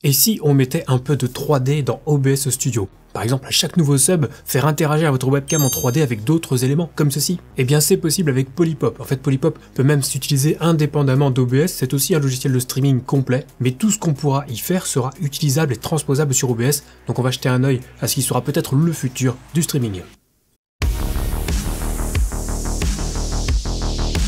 Et si on mettait un peu de 3D dans OBS Studio? Par exemple, à chaque nouveau sub, faire interagir votre webcam en 3D avec d'autres éléments, comme ceci. Eh bien c'est possible avec Polypop. En fait, Polypop peut même s'utiliser indépendamment d'OBS, c'est aussi un logiciel de streaming complet, mais tout ce qu'on pourra y faire sera utilisable et transposable sur OBS, donc on va jeter un œil à ce qui sera peut-être le futur du streaming.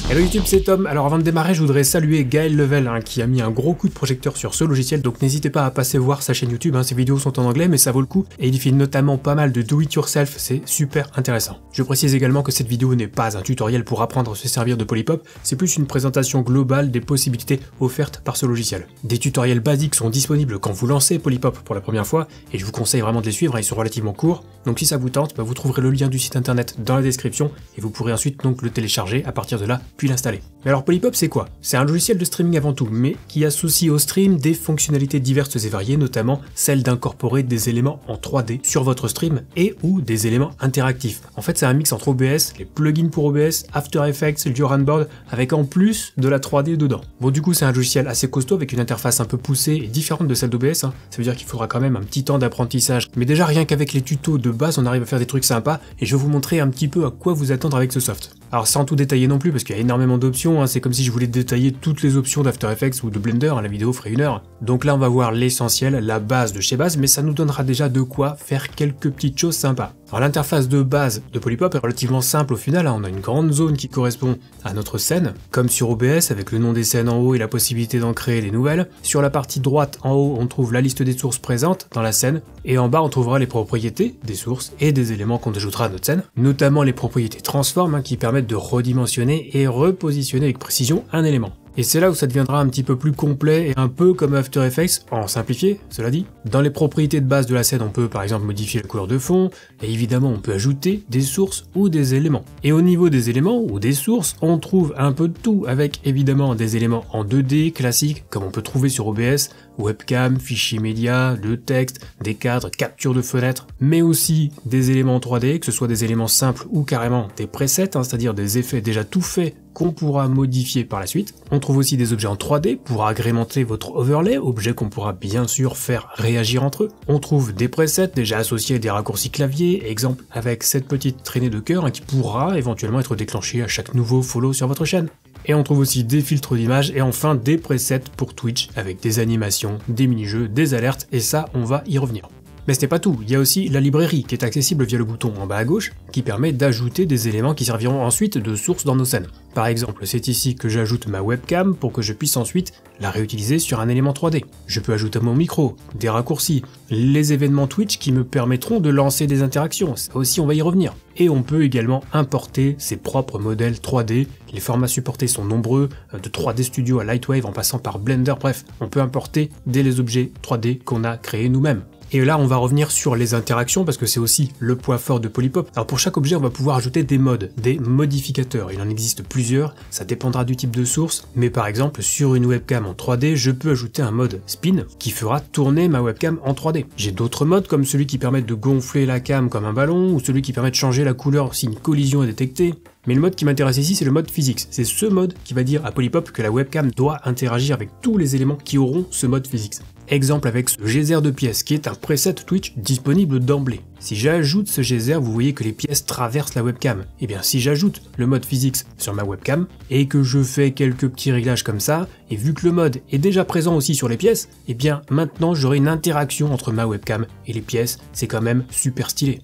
Hello YouTube, c'est Tom. Alors avant de démarrer, je voudrais saluer Gaël Level qui a mis un gros coup de projecteur sur ce logiciel, donc n'hésitez pas à passer voir sa chaîne YouTube, ses vidéos sont en anglais mais ça vaut le coup, et il filme notamment pas mal de do-it-yourself, c'est super intéressant. Je précise également que cette vidéo n'est pas un tutoriel pour apprendre à se servir de Polypop, c'est plus une présentation globale des possibilités offertes par ce logiciel. Des tutoriels basiques sont disponibles quand vous lancez Polypop pour la première fois, et je vous conseille vraiment de les suivre, ils sont relativement courts, donc si ça vous tente, vous trouverez le lien du site internet dans la description, et vous pourrez ensuite donc le télécharger à partir de là, puis l'installer. Mais alors Polypop c'est quoi? C'est un logiciel de streaming avant tout, mais qui associe au stream des fonctionnalités diverses et variées, notamment celle d'incorporer des éléments en 3D sur votre stream et ou des éléments interactifs. En fait c'est un mix entre OBS, les plugins pour OBS, After Effects, le Board, avec en plus de la 3D dedans. Bon du coup c'est un logiciel assez costaud avec une interface un peu poussée et différente de celle d'OBS, ça veut dire qu'il faudra quand même un petit temps d'apprentissage, mais déjà rien qu'avec les tutos de base on arrive à faire des trucs sympas et je vais vous montrer un petit peu à quoi vous attendre avec ce soft. Alors sans tout détailler non plus parce qu'il y a énormément d'options, c'est comme si je voulais détailler toutes les options d'After Effects ou de Blender, la vidéo ferait 1 heure. Donc là on va voir l'essentiel, la base de chez base, mais ça nous donnera déjà de quoi faire quelques petites choses sympas. Alors l'interface de base de Polypop est relativement simple au final, on a une grande zone qui correspond à notre scène, comme sur OBS avec le nom des scènes en haut et la possibilité d'en créer des nouvelles. Sur la partie droite en haut on trouve la liste des sources présentes dans la scène, et en bas on trouvera les propriétés des sources et des éléments qu'on ajoutera à notre scène, notamment les propriétés transform qui permettent de redimensionner et repositionner avec précision un élément. Et c'est là où ça deviendra un petit peu plus complet et un peu comme After Effects, en simplifié, cela dit. Dans les propriétés de base de la scène, on peut par exemple modifier la couleur de fond, et évidemment on peut ajouter des sources ou des éléments. Et au niveau des éléments ou des sources, on trouve un peu de tout, avec évidemment des éléments en 2D classiques, comme on peut trouver sur OBS, webcam, fichiers médias, le texte, des cadres, capture de fenêtres, mais aussi des éléments en 3D, que ce soit des éléments simples ou carrément des presets, c'est-à-dire des effets déjà tout faits qu'on pourra modifier par la suite. On trouve aussi des objets en 3D pour agrémenter votre overlay, objets qu'on pourra bien sûr faire réagir entre eux. On trouve des presets déjà associés à des raccourcis clavier, exemple avec cette petite traînée de cœur qui pourra éventuellement être déclenchée à chaque nouveau follow sur votre chaîne. Et on trouve aussi des filtres d'images et enfin des presets pour Twitch avec des animations, des mini-jeux, des alertes, et ça on va y revenir. Mais ce n'est pas tout, il y a aussi la librairie qui est accessible via le bouton en bas à gauche qui permet d'ajouter des éléments qui serviront ensuite de source dans nos scènes. Par exemple, c'est ici que j'ajoute ma webcam pour que je puisse ensuite la réutiliser sur un élément 3D. Je peux ajouter mon micro, des raccourcis, les événements Twitch qui me permettront de lancer des interactions, ça aussi on va y revenir. Et on peut également importer ses propres modèles 3D, les formats supportés sont nombreux, de 3D Studio à Lightwave en passant par Blender, bref, on peut importer des objets 3D qu'on a créés nous-mêmes. Et là on va revenir sur les interactions parce que c'est aussi le point fort de Polypop. Alors pour chaque objet on va pouvoir ajouter des modes, des modificateurs, il en existe plusieurs, ça dépendra du type de source, mais par exemple sur une webcam en 3D je peux ajouter un mode spin qui fera tourner ma webcam en 3D. J'ai d'autres modes comme celui qui permet de gonfler la cam comme un ballon ou celui qui permet de changer la couleur si une collision est détectée. Mais le mode qui m'intéresse ici c'est le mode physics, c'est ce mode qui va dire à Polypop que la webcam doit interagir avec tous les éléments qui auront ce mode physics. Exemple avec ce geyser de pièces qui est un preset Twitch disponible d'emblée. Si j'ajoute ce geyser, vous voyez que les pièces traversent la webcam. Et bien si j'ajoute le mode physics sur ma webcam et que je fais quelques petits réglages comme ça, et vu que le mode est déjà présent aussi sur les pièces, et bien maintenant j'aurai une interaction entre ma webcam et les pièces, c'est quand même super stylé.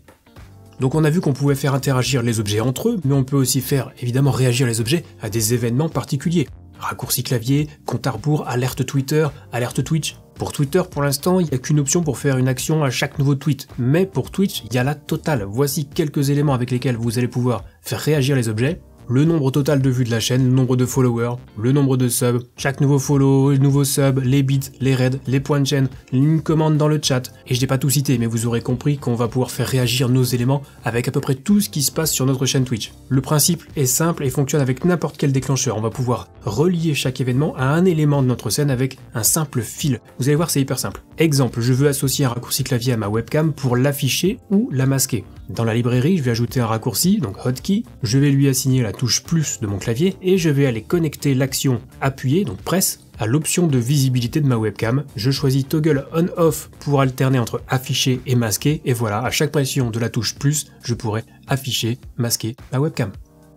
Donc on a vu qu'on pouvait faire interagir les objets entre eux, mais on peut aussi faire évidemment réagir les objets à des événements particuliers. Raccourci clavier, compte à rebours, alerte Twitter, alerte Twitch. Pour Twitter, pour l'instant, il n'y a qu'une option pour faire une action à chaque nouveau tweet. Mais pour Twitch, il y a la totale. Voici quelques éléments avec lesquels vous allez pouvoir faire réagir les objets. Le nombre total de vues de la chaîne, le nombre de followers, le nombre de subs, chaque nouveau follow, le nouveau sub, les bits, les raids, les points de chaîne, une commande dans le chat. Et je n'ai pas tout cité, mais vous aurez compris qu'on va pouvoir faire réagir nos éléments avec à peu près tout ce qui se passe sur notre chaîne Twitch. Le principe est simple et fonctionne avec n'importe quel déclencheur. On va pouvoir relier chaque événement à un élément de notre scène avec un simple fil. Vous allez voir, c'est hyper simple. Exemple, je veux associer un raccourci clavier à ma webcam pour l'afficher ou la masquer. Dans la librairie, je vais ajouter un raccourci, donc hotkey, je vais lui assigner la touche plus de mon clavier et je vais aller connecter l'action appuyer, donc press, à l'option de visibilité de ma webcam. Je choisis toggle on-off pour alterner entre afficher et masquer et voilà, à chaque pression de la touche plus, je pourrai afficher, masquer ma webcam.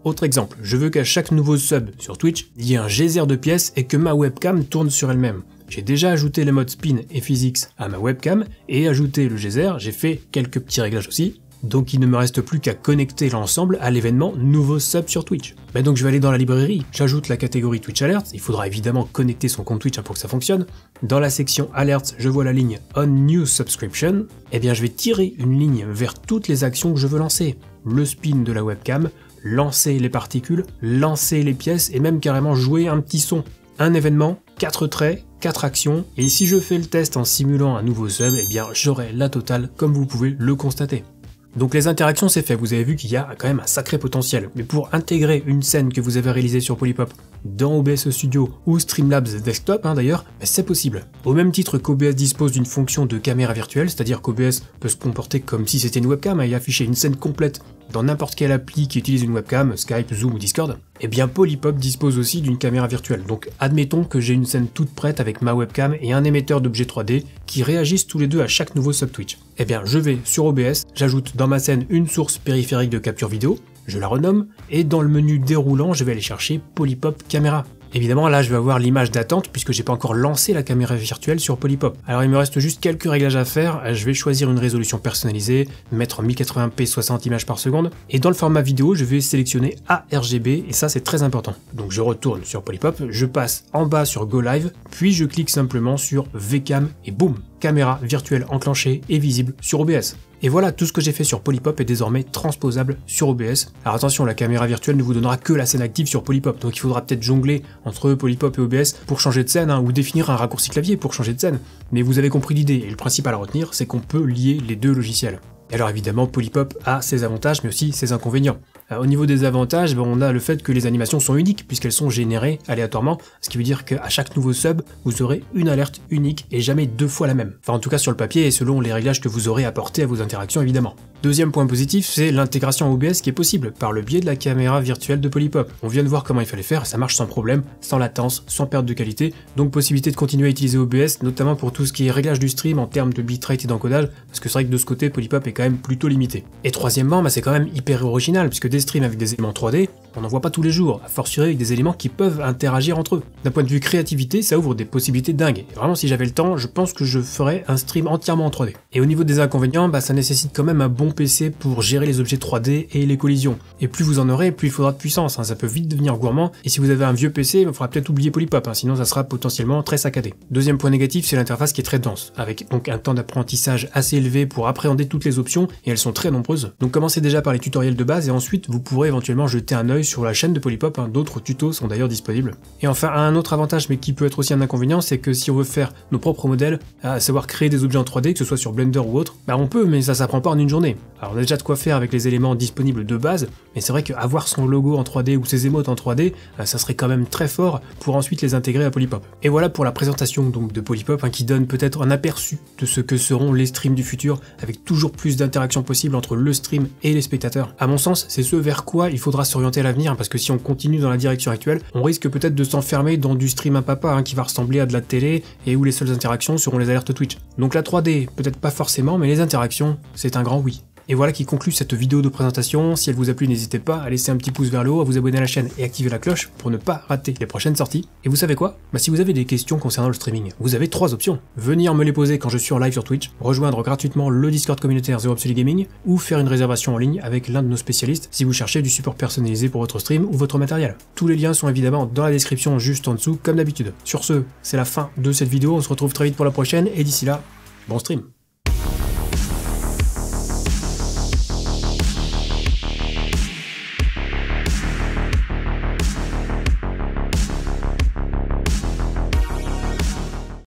Autre exemple, je veux qu'à chaque nouveau sub sur Twitch, il y ait un geyser de pièces et que ma webcam tourne sur elle-même. J'ai déjà ajouté les modes spin et physics à ma webcam et ajouté le geyser, j'ai fait quelques petits réglages aussi. Donc il ne me reste plus qu'à connecter l'ensemble à l'événement nouveau sub sur Twitch. Donc je vais aller dans la librairie, j'ajoute la catégorie Twitch Alerts, il faudra évidemment connecter son compte Twitch pour que ça fonctionne. Dans la section Alerts, je vois la ligne On New Subscription, je vais tirer une ligne vers toutes les actions que je veux lancer. Le spin de la webcam, lancer les particules, lancer les pièces et même carrément jouer un petit son. Un événement, 4 traits, 4 actions, et si je fais le test en simulant un nouveau sub, j'aurai la totale comme vous pouvez le constater. Donc les interactions c'est fait, vous avez vu qu'il y a quand même un sacré potentiel, mais pour intégrer une scène que vous avez réalisée sur Polypop dans OBS Studio ou Streamlabs Desktop d'ailleurs, c'est possible. Au même titre qu'OBS dispose d'une fonction de caméra virtuelle, c'est-à-dire qu'OBS peut se comporter comme si c'était une webcam et afficher une scène complète dans n'importe quelle appli qui utilise une webcam, Skype, Zoom ou Discord, Polypop dispose aussi d'une caméra virtuelle. Donc admettons que j'ai une scène toute prête avec ma webcam et un émetteur d'objets 3D qui réagissent tous les deux à chaque nouveau sub Twitch. Je vais sur OBS, j'ajoute dans ma scène une source périphérique de capture vidéo, je la renomme, et dans le menu déroulant, je vais aller chercher Polypop Caméra. Évidemment, là, je vais avoir l'image d'attente puisque j'ai pas encore lancé la caméra virtuelle sur Polypop. Alors, il me reste juste quelques réglages à faire. Je vais choisir une résolution personnalisée, mettre en 1080p 60 images par seconde. Et dans le format vidéo, je vais sélectionner ARGB et ça, c'est très important. Donc, je retourne sur Polypop, je passe en bas sur Go Live, puis je clique simplement sur VCam et boum, caméra virtuelle enclenchée et visible sur OBS. Et voilà, tout ce que j'ai fait sur Polypop est désormais transposable sur OBS. Alors attention, la caméra virtuelle ne vous donnera que la scène active sur Polypop, donc il faudra peut-être jongler entre Polypop et OBS pour changer de scène, ou définir un raccourci clavier pour changer de scène. Mais vous avez compris l'idée, et le principal à retenir, c'est qu'on peut lier les deux logiciels. Et alors évidemment, Polypop a ses avantages, mais aussi ses inconvénients. Au niveau des avantages, on a le fait que les animations sont uniques, puisqu'elles sont générées aléatoirement, ce qui veut dire qu'à chaque nouveau sub, vous aurez une alerte unique et jamais deux fois la même. Enfin en tout cas sur le papier et selon les réglages que vous aurez apportés à vos interactions évidemment. Deuxième point positif, c'est l'intégration OBS qui est possible par le biais de la caméra virtuelle de Polypop. On vient de voir comment il fallait faire, ça marche sans problème, sans latence, sans perte de qualité, donc possibilité de continuer à utiliser OBS, notamment pour tout ce qui est réglage du stream en termes de bitrate et d'encodage, parce que c'est vrai que de ce côté, Polypop est quand même plutôt limité. Et troisièmement, c'est quand même hyper original, puisque des streams avec des éléments 3D, on n'en voit pas tous les jours, a fortiori avec des éléments qui peuvent interagir entre eux. D'un point de vue créativité, ça ouvre des possibilités dingues. Et vraiment, si j'avais le temps, je pense que je ferais un stream entièrement en 3D. Et au niveau des inconvénients, ça nécessite quand même un bon PC pour gérer les objets 3D et les collisions. Et plus vous en aurez, plus il faudra de puissance, ça peut vite devenir gourmand. Et si vous avez un vieux PC, il faudra peut-être oublier Polypop, sinon ça sera potentiellement très saccadé. Deuxième point négatif, c'est l'interface qui est très dense, avec donc un temps d'apprentissage assez élevé pour appréhender toutes les options, et elles sont très nombreuses. Donc commencez déjà par les tutoriels de base, et ensuite vous pourrez éventuellement jeter un œil sur la chaîne de Polypop, d'autres tutos sont d'ailleurs disponibles. Et enfin, un autre avantage, mais qui peut être aussi un inconvénient, c'est que si on veut faire nos propres modèles, à savoir créer des objets en 3D, que ce soit sur Blender ou autre, on peut, mais ça s'apprend pas en une journée. Alors on a déjà de quoi faire avec les éléments disponibles de base, mais c'est vrai qu'avoir son logo en 3D ou ses émotes en 3D, ça serait quand même très fort pour ensuite les intégrer à Polypop. Et voilà pour la présentation donc de Polypop, qui donne peut-être un aperçu de ce que seront les streams du futur, avec toujours plus d'interactions possibles entre le stream et les spectateurs. À mon sens, c'est ce vers quoi il faudra s'orienter à l'avenir, parce que si on continue dans la direction actuelle, on risque peut-être de s'enfermer dans du stream à papa, qui va ressembler à de la télé, et où les seules interactions seront les alertes Twitch. Donc la 3D, peut-être pas forcément, mais les interactions, c'est un grand oui. Et voilà qui conclut cette vidéo de présentation. Si elle vous a plu, n'hésitez pas à laisser un petit pouce vers le haut, à vous abonner à la chaîne et activer la cloche pour ne pas rater les prochaines sorties. Et vous savez quoi ? Si vous avez des questions concernant le streaming, vous avez 3 options. Venir me les poser quand je suis en live sur Twitch, rejoindre gratuitement le Discord communautaire The Obsolete Gaming, ou faire une réservation en ligne avec l'un de nos spécialistes si vous cherchez du support personnalisé pour votre stream ou votre matériel. Tous les liens sont évidemment dans la description juste en dessous, comme d'habitude. Sur ce, c'est la fin de cette vidéo, on se retrouve très vite pour la prochaine, et d'ici là, bon stream.